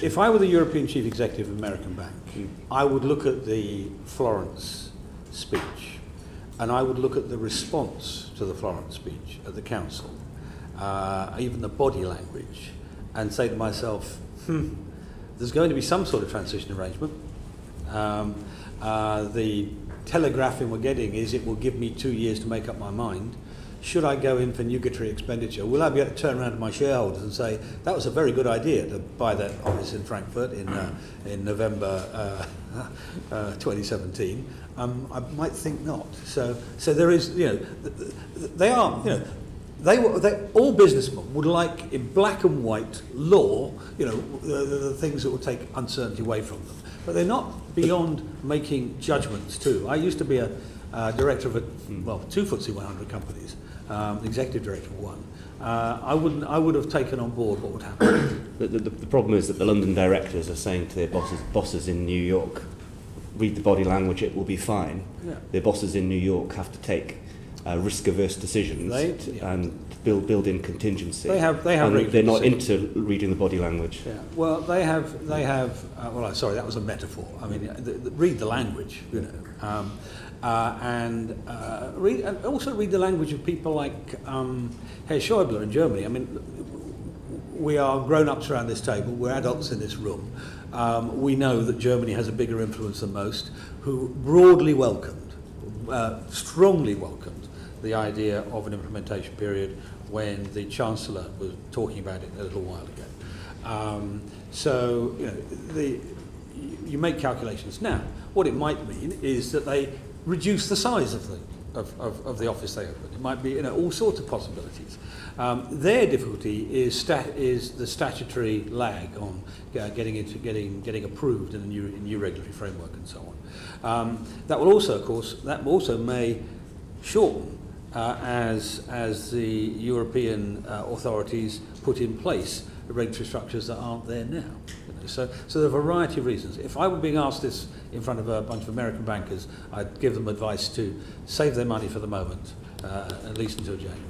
If I were the European Chief Executive of an American bank, I would look at the Florence speech and I would look at the response to the Florence speech at the Council, even the body language, and say to myself, there's going to be some sort of transition arrangement. The telegraphing we're getting is it will give me 2 years to make up my mind. Should I go in for nugatory expenditure, will I be able to turn around to my shareholders and say, that was a very good idea to buy that office in Frankfurt in November 2017? I might think not. So there is, they are, all businessmen would like, in black and white law, the things that will take uncertainty away from them. But they're not beyond making judgments too. I used to be a director of two FTSE 100 companies, executive director of one. I would have taken on board what would happen. The problem is that the London directors are saying to their bosses in New York, read the body language, it will be fine. Yeah. Their bosses in New York have to take risk-averse decisions and build in contingency. They have. And they're not into reading the body language. Yeah. Well, they have. Sorry, that was a metaphor. I mean, read the language. And also read the language of people like Herr Schäuble in Germany. I mean, we are grown-ups around this table. We're adults in this room. We know that Germany has a bigger influence than most, who broadly welcomed, strongly welcomed, the idea of an implementation period when the Chancellor was talking about it a little while ago. You make calculations. Now, what it might mean is that they reduce the size of the office they open. It might be all sorts of possibilities. Their difficulty is the statutory lag on getting approved in a new regulatory framework and so on. That will also, of course, may shorten as the European authorities put in place regulatory structures that aren't there now. So there are a variety of reasons. If I were being asked this in front of a bunch of American bankers, I'd give them advice to save their money for the moment, at least until January.